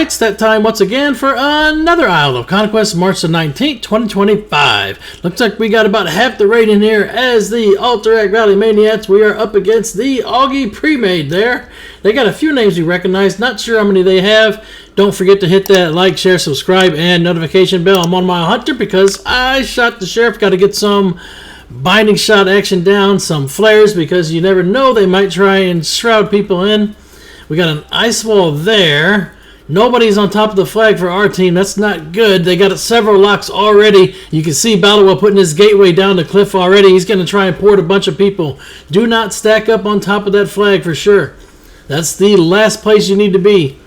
Alright, it's that time once again for another Isle of Conquest, March the 19th, 2025. Looks like we got about half the raid in here as the Alterac Valley Maniacs. We are up against the Augie Pre-Made there. They got a few names you recognize, not sure how many they have. Don't forget to hit that like, share, subscribe, and notification bell. I'm on my hunter because I shot the sheriff. Got to get some binding shot action down, some flares, because you never know, they might try and shroud people in. We got an ice wall there. Nobody's on top of the flag for our team. That's not good. They got several locks already. You can see Battlewell putting his gateway down the cliff already. He's going to try and port a bunch of people. Do not stack up on top of that flag for sure. That's the last place you need to be.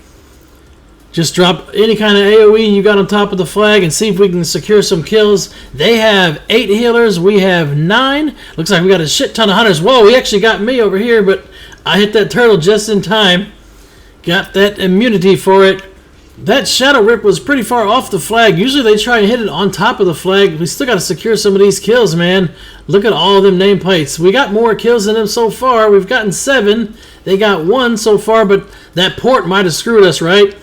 Just drop any kind of AoE you got on top of the flag and see if we can secure some kills. They have 8 healers. We have 9. Looks like we got a shit ton of hunters. Whoa, he actually got me over here, but I hit that turtle just in time. Got that immunity for it. That Shadow Rip was pretty far off the flag. Usually they try and hit it on top of the flag. We still got to secure some of these kills, man. Look at all of them nameplates. We got more kills than them so far. We've gotten 7. They got 1 so far, but that port might have screwed us, right?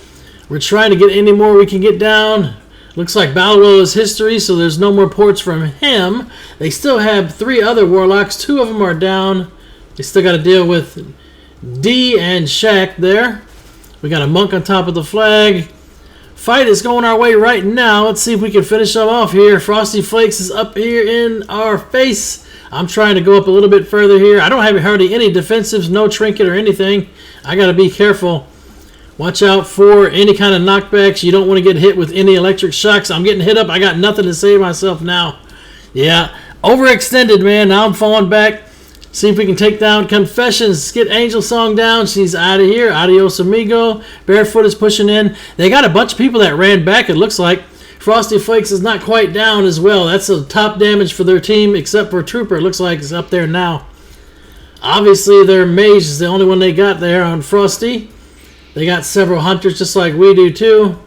We're trying to get any more we can get down. Looks like Battlewell is history, so there's no more ports from him. They still have 3 other warlocks. 2 of them are down. They still got to deal with D and Shaq there. We got a monk on top of the flag. Fight is going our way right now. Let's see if we can finish them off here. Frosty Flakes is up here in our face. I'm trying to go up a little bit further here. I don't have hardly any defensives, no trinket or anything. I got to be careful. Watch out for any kind of knockbacks. You don't want to get hit with any electric shocks. I'm getting hit up. I got nothing to save myself now. Yeah, overextended, man. Now I'm falling back. See if we can take down Confessions. Get Angel Song down. She's out of here. Adios, amigo. Barefoot is pushing in. They got a bunch of people that ran back, it looks like. Frosty Flakes is not quite down as well. That's the top damage for their team, except for Trooper. It looks like it's up there now. Obviously, their mage is the only one they got there on Frosty. They got several hunters just like we do, too.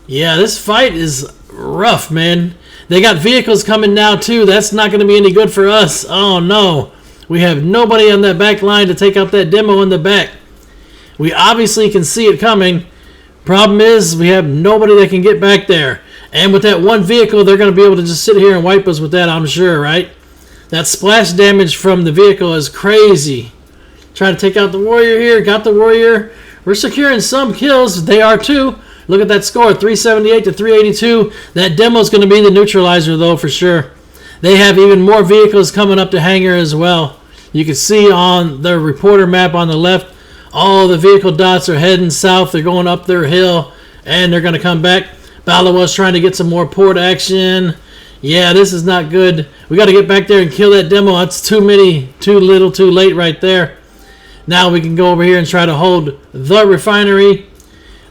Yeah, this fight is rough, man. They got vehicles coming now, too. That's not going to be any good for us. Oh, no. We have nobody on that back line to take out that demo in the back. We obviously can see it coming. Problem is, we have nobody that can get back there. And with that one vehicle, they're going to be able to just sit here and wipe us with that, I'm sure, right? That splash damage from the vehicle is crazy. Trying to take out the warrior here. Got the warrior. We're securing some kills. They are too. Look at that score, 378 to 382. That demo is going to be the neutralizer, though, for sure. They have even more vehicles coming up to hangar as well. You can see on the reporter map on the left, all the vehicle dots are heading south. They're going up their hill, and they're going to come back. Battlewell's trying to get some more port action. Yeah, this is not good. We got to get back there and kill that demo. That's too many, too little, too late right there. Now we can go over here and try to hold the refinery.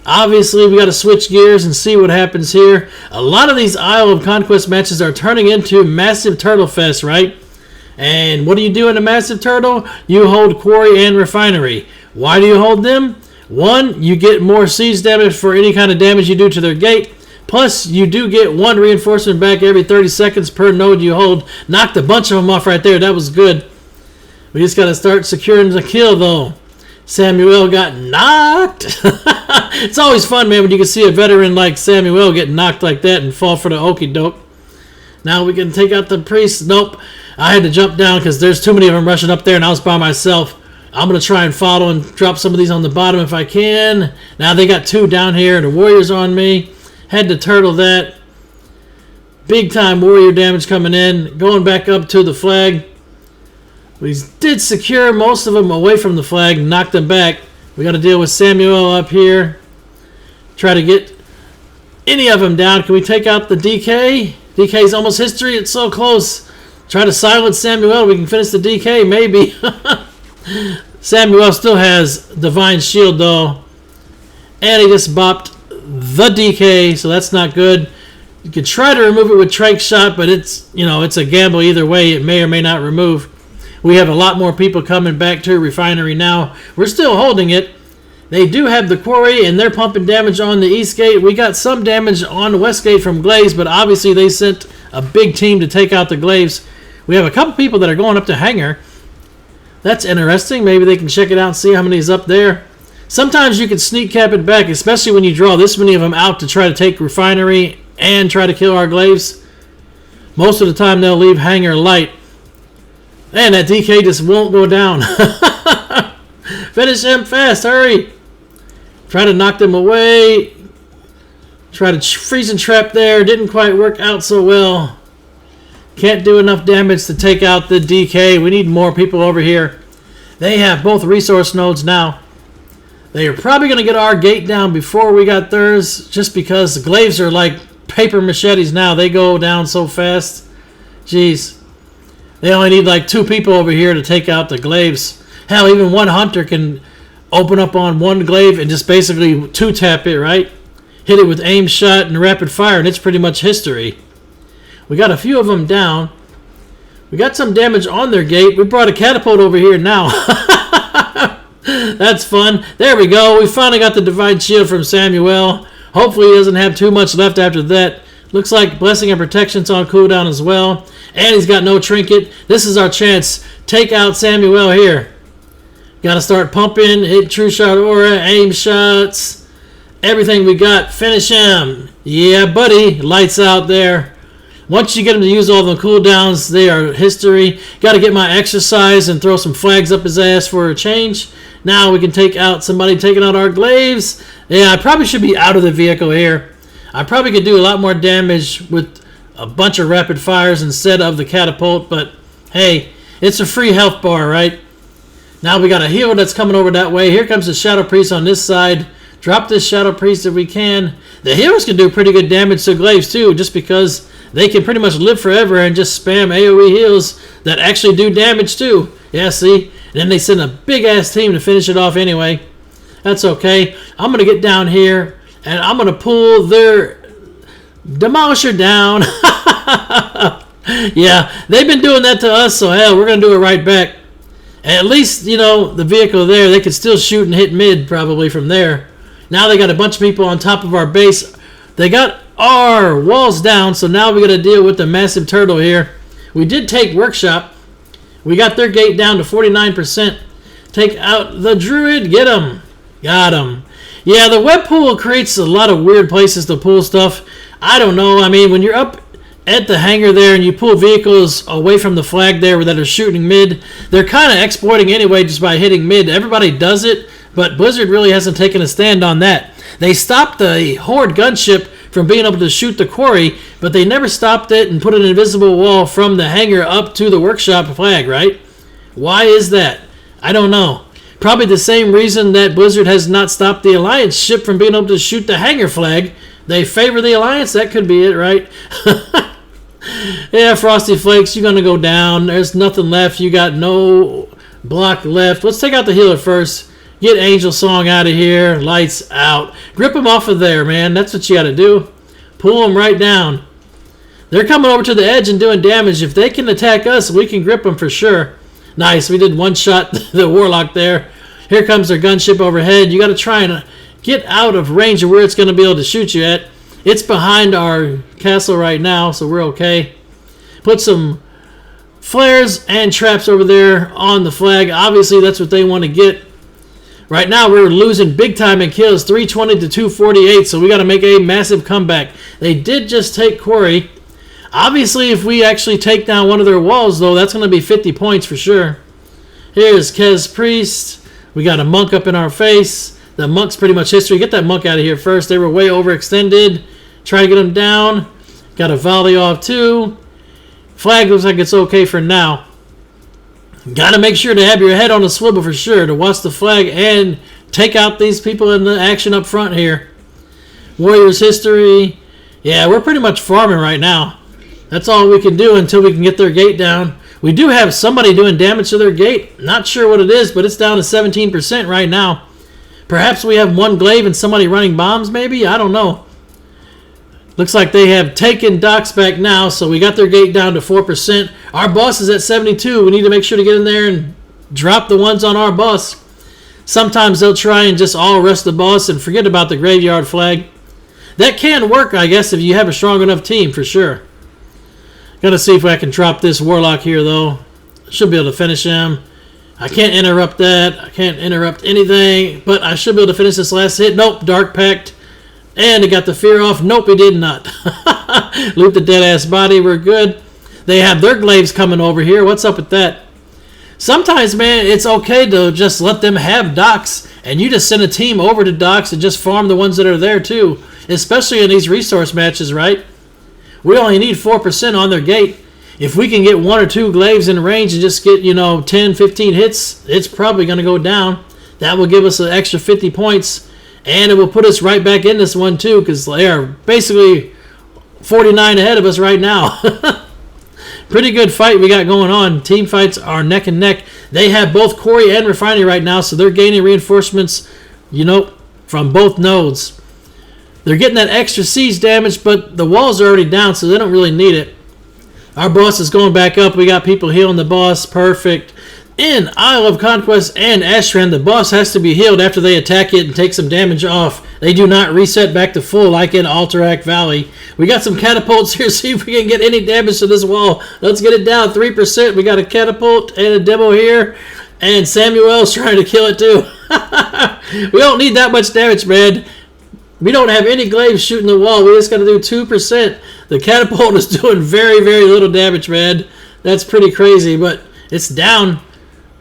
Obviously, we got to switch gears and see what happens here. A lot of these Isle of Conquest matches are turning into massive turtle fest, right? And what do you do in a massive turtle? You hold quarry and refinery. Why do you hold them? 1, you get more siege damage for any kind of damage you do to their gate. Plus, you do get 1 reinforcement back every 30 seconds per node you hold. Knocked a bunch of them off right there. That was good. We just got to start securing the kill, though. Samuel got knocked. It's always fun, man, when you can see a veteran like Samuel get knocked like that and fall for the okie doke. Now we can take out the priest. Nope. I had to jump down because there's too many of them rushing up there, and I was by myself. I'm going to try and follow and drop some of these on the bottom if I can. Now they got 2 down here. The warrior's on me. Had to turtle that. Big time warrior damage coming in. Going back up to the flag. We did secure most of them away from the flag and knock them back. We got to deal with Samuel up here. Try to get any of them down. Can we take out the DK? DK's almost history. It's so close. Try to silence Samuel. We can finish the DK, maybe. Samuel still has Divine Shield, though. And he just bopped the DK, so that's not good. You can try to remove it with Trank Shot, but it's, it's a gamble either way. It may or may not remove. We have a lot more people coming back to refinery now. We're still holding it. They do have the quarry, and they're pumping damage on the east gate. We got some damage on the west gate from Glaives, but obviously they sent a big team to take out the Glaives. We have a couple people that are going up to hangar. That's interesting. Maybe they can check it out and see how many is up there. Sometimes you can sneak cap it back, especially when you draw this many of them out to try to take refinery and try to kill our glaives. Most of the time they'll leave hangar light. And that DK just won't go down. Finish him fast, hurry. Try to knock them away. Try to freeze and trap there. Didn't quite work out so well. Can't do enough damage to take out the DK. We need more people over here. They have both resource nodes now. They are probably going to get our gate down before we got theirs, just because the glaives are like paper machetes now. They go down so fast. Jeez. They only need like 2 people over here to take out the glaives. Hell, even one hunter can open up on one glaive and just basically 2-tap it, right? Hit it with aim shot and rapid fire, and it's pretty much history. We got a few of them down. We got some damage on their gate. We brought a catapult over here now. That's fun. There we go. We finally got the Divine Shield from Samuel. Hopefully he doesn't have too much left after that. Looks like Blessing and Protection's on cooldown as well. And he's got no trinket. This is our chance. Take out Samuel here. Got to start pumping. Hit True Shot Aura. Aim shots. Everything we got. Finish him. Yeah, buddy. Lights out there. Once you get him to use all the cooldowns, they are history. Got to get my exercise and throw some flags up his ass for a change. Now we can take out somebody taking out our glaives. Yeah, I probably should be out of the vehicle here. I probably could do a lot more damage with a bunch of rapid fires instead of the catapult, but hey, it's a free health bar, right? Now we got a healer that's coming over that way. Here comes the Shadow Priest on this side. Drop this Shadow Priest if we can. The healers can do pretty good damage to glaives too, just because they can pretty much live forever and just spam AoE heals that actually do damage too. Yeah, see? And then they send a big-ass team to finish it off anyway. That's okay. I'm going to get down here, and I'm going to pull their Demolisher down. Yeah, they've been doing that to us, so hell, we're going to do it right back. At least, you know, the vehicle there, they could still shoot and hit mid probably from there. Now they got a bunch of people on top of our base. They got our walls down, so now we got to deal with the massive turtle here. We did take Workshop. We got their gate down to 49%. Take out the Druid. Get him. Got him. Yeah, the web pool creates a lot of weird places to pull stuff. I don't know. I mean, when you're up at the hangar there and you pull vehicles away from the flag there that are shooting mid, they're kind of exploiting anyway just by hitting mid. Everybody does it, but Blizzard really hasn't taken a stand on that. They stopped the Horde gunship from being able to shoot the quarry, but they never stopped it and put an invisible wall from the hangar up to the workshop flag, right? Why is that? I don't know. Probably the same reason that Blizzard has not stopped the Alliance ship from being able to shoot the hangar flag. They favor the Alliance. That could be it, right? Yeah, Frosty Flakes, you're going to go down. There's nothing left. You got no block left. Let's take out the healer first. Get Angel Song out of here. Lights out. Grip him off of there, man. That's what you got to do. Pull him right down. They're coming over to the edge and doing damage. If they can attack us, we can grip them for sure. Nice. We did one shot the Warlock there. Here comes their gunship overhead. You got to try and get out of range of where it's going to be able to shoot you at. It's behind our castle right now, so we're okay. Put some flares and traps over there on the flag. Obviously, that's what they want to get. Right now, we're losing big time in kills, 320 to 248, so we got to make a massive comeback. They did just take Quarry. Obviously, if we actually take down one of their walls, though, that's going to be 50 points for sure. Here's Kez Priest. We got a monk up in our face. The monk's pretty much history. Get that monk out of here first. They were way overextended. Try to get them down. Got a volley off, too. Flag looks like it's okay for now. Got to make sure to have your head on a swivel for sure to watch the flag and take out these people in the action up front here. Warriors history. Yeah, we're pretty much farming right now. That's all we can do until we can get their gate down. We do have somebody doing damage to their gate. Not sure what it is, but it's down to 17% right now. Perhaps we have one glaive and somebody running bombs maybe? I don't know. Looks like they have taken docks back now, so we got their gate down to 4%. Our boss is at 72. We need to make sure to get in there and drop the ones on our boss. Sometimes they'll try and just all rest the boss and forget about the graveyard flag. That can work, I guess, if you have a strong enough team, for sure. Gotta see if I can drop this Warlock here, though. Should be able to finish him. I can't interrupt that. I can't interrupt anything. But I should be able to finish this last hit. Nope, Dark Pact. And he got the fear off. Nope, he did not. Loot the dead-ass body. We're good. They have their glaives coming over here. What's up with that? Sometimes, man, it's okay to just let them have docks. And you just send a team over to docks and just farm the ones that are there, too. Especially in these resource matches, right? We only need 4% on their gate. If we can get 1 or 2 glaives in range and just get, 10, 15 hits, it's probably going to go down. That will give us an extra 50 points. And it will put us right back in this one, too, because they are basically 49 ahead of us right now. Pretty good fight we got going on. Team fights are neck and neck. They have both quarry and refinery right now, so they're gaining reinforcements, from both nodes. They're getting that extra siege damage, but the walls are already down, so they don't really need it. Our boss is going back up. We got people healing the boss. Perfect. In Isle of Conquest and Ashran, the boss has to be healed after they attack it and take some damage off. They do not reset back to full like in Alterac Valley. We got some catapults here. See if we can get any damage to this wall. Let's get it down 3%. We got a catapult and a demo here. And Samuel's trying to kill it too. We don't need that much damage, man. We don't have any glaives shooting the wall. We just got to do 2%. The catapult is doing very, very little damage, man. That's pretty crazy, but it's down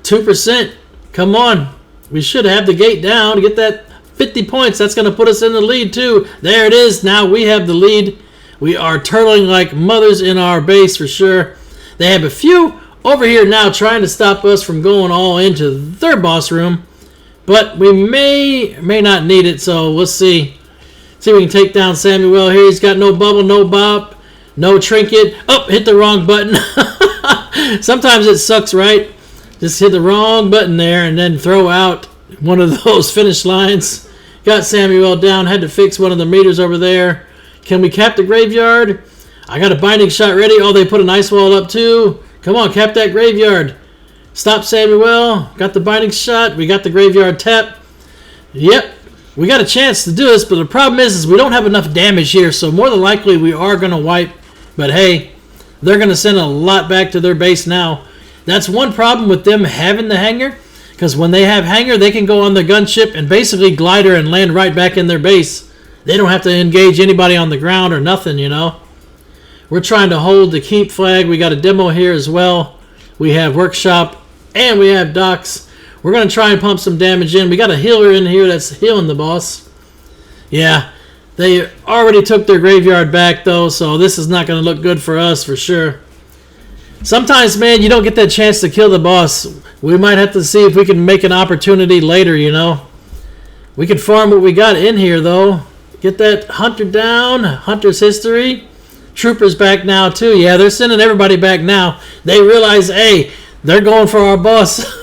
2%. Come on. We should have the gate down to get that 50 points. That's going to put us in the lead, too. There it is. Now we have the lead. We are turtling like mothers in our base for sure. They have a few over here now trying to stop us from going all into their boss room. But we may not need it, so we'll see. See if we can take down Samuel here. He's got no bubble, no bop, no trinket. Oh, hit the wrong button. Sometimes it sucks, right? Just hit the wrong button there and then throw out one of those finish lines. Got Samuel down. Had to fix one of the meters over there. Can we cap the graveyard? I got a binding shot ready. Oh, they put an ice wall up too. Come on, cap that graveyard. Stop Samuel. Got the binding shot. We got the graveyard tap. Yep. We got a chance to do this, but the problem is we don't have enough damage here, so more than likely we are going to wipe. But hey, they're going to send a lot back to their base now. That's one problem with them having the hangar, because when they have hangar, they can go on the gunship and basically glider and land right back in their base. They don't have to engage anybody on the ground or nothing, We're trying to hold the keep flag. We got a demo here as well. We have workshop and we have docks. We're going to try and pump some damage in. We got a healer in here that's healing the boss. Yeah, they already took their graveyard back, though, so this is not going to look good for us for sure. Sometimes, man, you don't get that chance to kill the boss. We might have to see if we can make an opportunity later, We can farm what we got in here, though. Get that hunter down. Hunter's history. Troopers back now, too. Yeah, they're sending everybody back now. They realize, hey, they're going for our boss.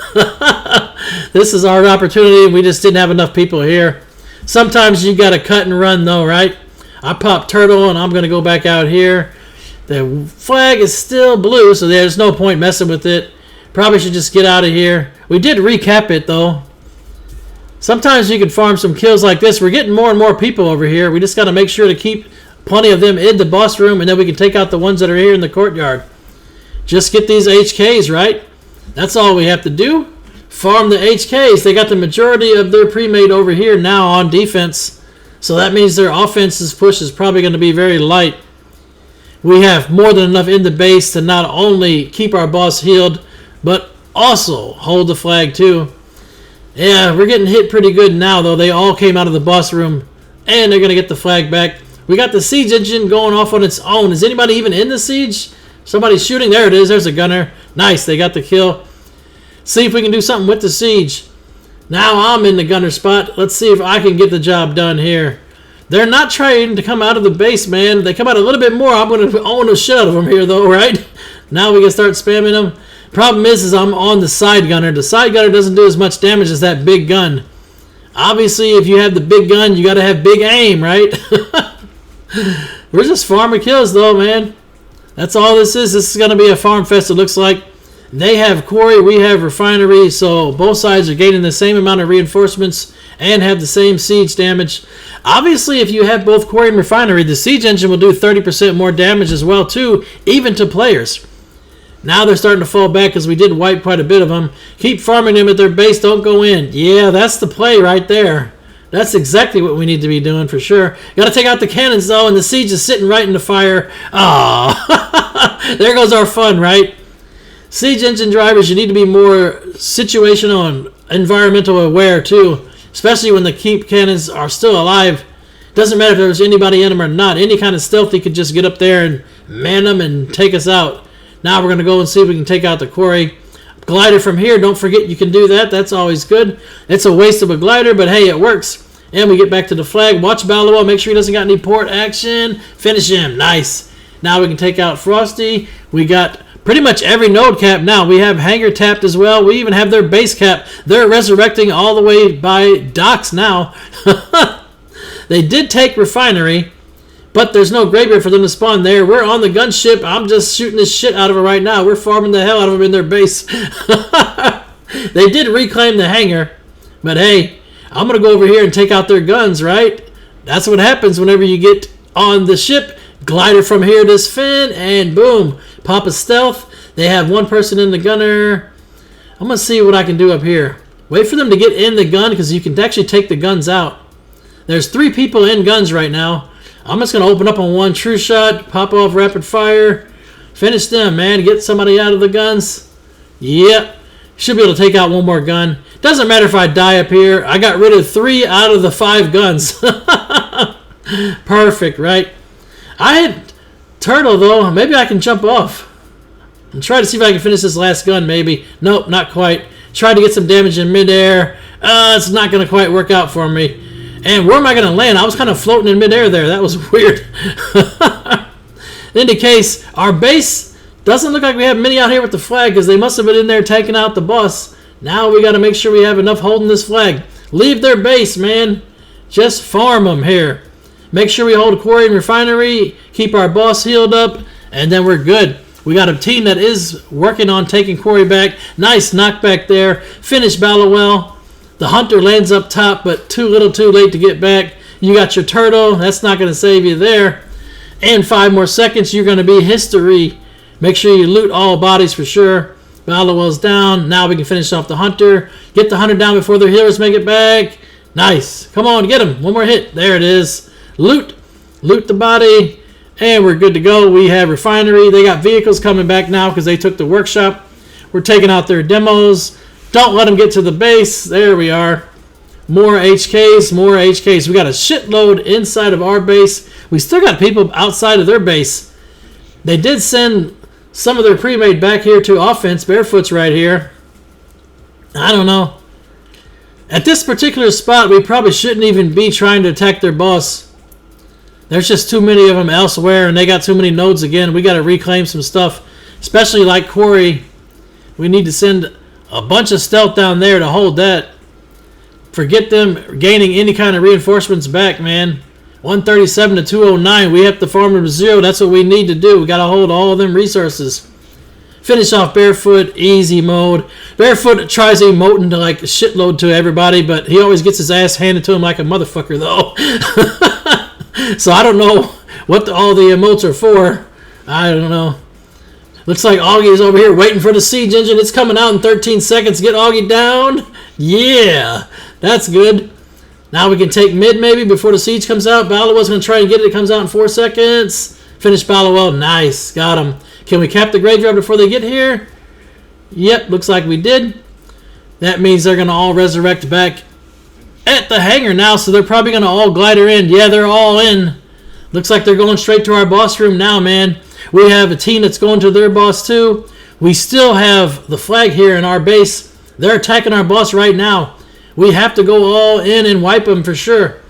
This is our opportunity. We just didn't have enough people here. Sometimes you got to cut and run, though, right? I popped turtle, and I'm going to go back out here. The flag is still blue, so there's no point messing with it. Probably should just get out of here. We did recap it, though. Sometimes you can farm some kills like this. We're getting more and more people over here. We just got to make sure to keep plenty of them in the boss room, and then we can take out the ones that are here in the courtyard. Just get these HKs, right? That's all we have to do. Farm the HKs. They got the majority of their pre-made over here now on defense. So that means their offense's push is probably going to be very light. We have more than enough in the base to not only keep our boss healed, but also hold the flag too. Yeah, we're getting hit pretty good now, though. They all came out of the boss room, and they're going to get the flag back. We got the siege engine going off on its own. Is anybody even in the siege? Somebody's shooting. There it is. There's a gunner. Nice. They got the kill. See if we can do something with the siege. Now I'm in the gunner spot. Let's see if I can get the job done here. They're not trying to come out of the base, man. They come out a little bit more. I'm going to own the shit out of them here, though, right? Now we can start spamming them. Problem is I'm on the side gunner. The side gunner doesn't do as much damage as that big gun. Obviously, if you have the big gun, you got to have big aim, right? We're just farming kills, though, man. That's all this is. This is going to be a farm fest, it looks like. They have quarry, we have refinery, so both sides are gaining the same amount of reinforcements and have the same siege damage. Obviously, if you have both quarry and refinery, the siege engine will do 30% more damage as well, too, even to players. Now they're starting to fall back because we did wipe quite a bit of them. Keep farming them at their base. Don't go in. Yeah, that's the play right there. That's exactly what we need to be doing for sure. Got to take out the cannons, though, and the siege is sitting right in the fire. Oh, there goes our fun, right? Siege engine drivers, you need to be more situational and environmental aware, too, especially when the keep cannons are still alive. Doesn't matter if there's anybody in them or not. Any kind of stealthy could just get up there and man them and take us out. Now we're going to go and see if we can take out the quarry. Glider from here, don't forget you can do that. That's always good. It's a waste of a glider, but hey, it works. And we get back to the flag. Watch Balloa. Make sure he doesn't got any port action. Finish him. Nice. Now we can take out Frosty. We got pretty much every node cap now. We have hangar tapped as well. We even have their base cap. They're resurrecting all the way by docks now. They did take refinery, but there's no graveyard for them to spawn there. We're on the gunship. I'm just shooting this shit out of it right now. We're farming the hell out of them in their base. They did reclaim the hangar, but hey, I'm going to go over here and take out their guns, right? That's what happens whenever you get on the ship. Glider from here to Finn, and boom, pop a stealth. They have one person in the gunner. I'm going to see what I can do up here. Wait for them to get in the gun because you can actually take the guns out. There's 3 people in guns right now. I'm just going to open up on one true shot, pop off rapid fire, finish them, man. Get somebody out of the guns. Yep. Should be able to take out one more gun. Doesn't matter if I die up here. I got rid of 3 out of the 5 guns. Perfect, right? I had turtle, though. Maybe I can jump off and try to see if I can finish this last gun, maybe. Nope, not quite. Try to get some damage in midair. It's not going to quite work out for me. And where am I going to land? I was kind of floating in midair there. That was weird. In any case, our base doesn't look like we have many out here with the flag because they must have been in there taking out the boss. Now we got to make sure we have enough holding this flag. Leave their base, man. Just farm them here. Make sure we hold quarry and refinery. Keep our boss healed up. And then we're good. We got a team that is working on taking quarry back. Nice knockback there. Finish Ballowell. The hunter lands up top, but too little too late to get back. You got your turtle. That's not going to save you there. And 5 more seconds, you're going to be history. Make sure you loot all bodies for sure. Ballowell's down. Now we can finish off the hunter. Get the hunter down before their healers make it back. Nice. Come on, get him. One more hit. There it is. Loot. Loot the body. And we're good to go. We have refinery. They got vehicles coming back now because they took the workshop. We're taking out their demos. Don't let them get to the base. There we are. More HKs, more HKs. We got a shitload inside of our base. We still got people outside of their base. They did send some of their pre-made back here to offense. Barefoot's right here. I don't know. At this particular spot, we probably shouldn't even be trying to attack their boss. There's just too many of them elsewhere, and they got too many nodes again. We got to reclaim some stuff, especially like Quarry. We need to send a bunch of stealth down there to hold that. Forget them gaining any kind of reinforcements back, man. 137 to 209. We have to farm them to 0. That's what we need to do. We got to hold all of them resources. Finish off Barefoot. Easy mode. Barefoot tries emoting to like a shitload to everybody, but he always gets his ass handed to him like a motherfucker, though. So I don't know what all the emotes are for. I don't know. Looks like Augie is over here waiting for the siege engine. It's coming out in 13 seconds. Get Augie down. Yeah, that's good. Now we can take mid maybe before the siege comes out. Ballowell's going to try and get it. It comes out in 4 seconds. Finish Ballowell. Nice. Got him. Can we cap the graveyard before they get here? Yep, looks like we did. That means they're going to all resurrect back at the hangar now, so they're probably going to all glider in. Yeah, they're all in. Looks like they're going straight to our boss room now, man. We have a team that's going to their boss too. We still have the flag here in our base. They're attacking our boss right now. We have to go all in and wipe them for sure.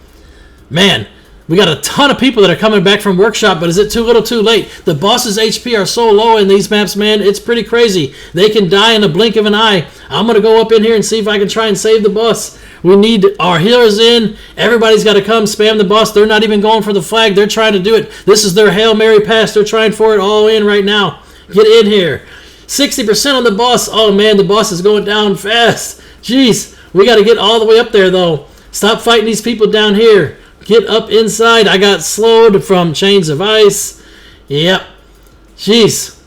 Man, we got a ton of people that are coming back from workshop, but is it too little too late? The boss's HP are so low in these maps, man. It's pretty crazy. They can die in a blink of an eye. I'm going to go up in here and see if I can try and save the boss. We need our healers in. Everybody's got to come spam the boss. They're not even going for the flag. They're trying to do it. This is their Hail Mary pass. They're trying for it all in right now. Get in here. 60% on the boss. Oh, man, the boss is going down fast. Jeez, we got to get all the way up there, though. Stop fighting these people down here. Get up inside. I got slowed from Chains of Ice. Yep. Jeez.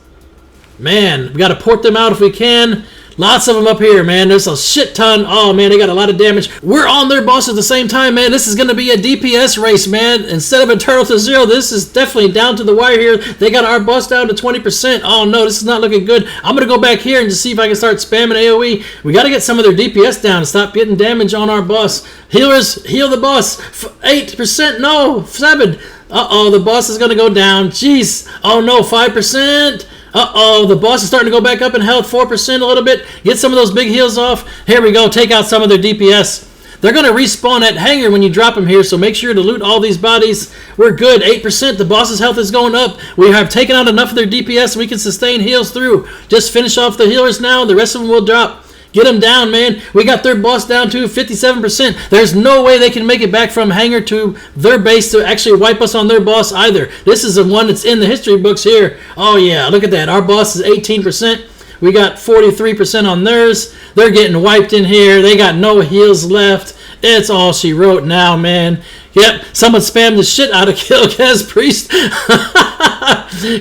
Man, we got to port them out if we can. Lots of them up here, man. There's a shit ton. Oh, man, they got a lot of damage. We're on their boss at the same time, man. This is going to be a DPS race, man. Instead of Eternal to 0, this is definitely down to the wire here. They got our boss down to 20%. Oh, no, this is not looking good. I'm going to go back here and just see if I can start spamming AoE. We got to get some of their DPS down and stop getting damage on our boss. Healers, heal the boss. 8%, no, 7. Uh-oh, the boss is going to go down. Jeez. Oh, no, 5%. Uh-oh, the boss is starting to go back up in health, 4% a little bit. Get some of those big heals off. Here we go, take out some of their DPS. They're going to respawn at hangar when you drop them here, so make sure to loot all these bodies. We're good, 8%. The boss's health is going up. We have taken out enough of their DPS so we can sustain heals through. Just finish off the healers now, and the rest of them will drop. Get them down, man. We got their boss down to 57%. There's no way they can make it back from hangar to their base to actually wipe us on their boss either. This is the one that's in the history books here. Oh, yeah, look at that. Our boss is 18%. We got 43% on theirs. They're getting wiped in here. They got no heals left. It's all she wrote now, man. Yep, someone spammed the shit out of kill Kaz Priest.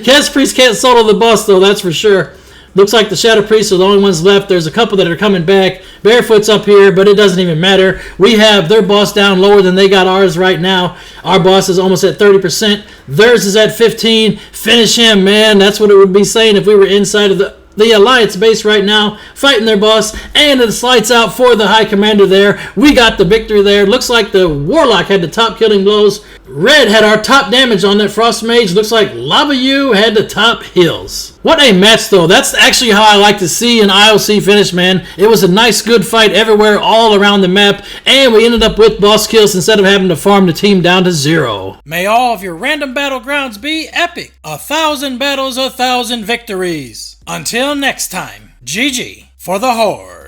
Kaz Priest can't solo the boss, though, that's for sure. Looks like the Shadow Priests are the only ones left. There's a couple that are coming back. Barefoot's up here, but it doesn't even matter. We have their boss down lower than they got ours right now. Our boss is almost at 30%. Theirs is at 15%. Finish him, man. That's what it would be saying if we were inside of the Alliance base right now, fighting their boss, and it's lights out for the High Commander there. We got the victory there. Looks like the Warlock had the top killing blows. Red had our top damage on that Frost Mage. Looks like Lava U had the top heals. What a match, though. That's actually how I like to see an ILC finish, man. It was a nice, good fight everywhere, all around the map, and we ended up with boss kills instead of having to farm the team down to 0. May all of your random battlegrounds be epic. 1,000 battles, 1,000 victories. Until next time, GG for the Horde.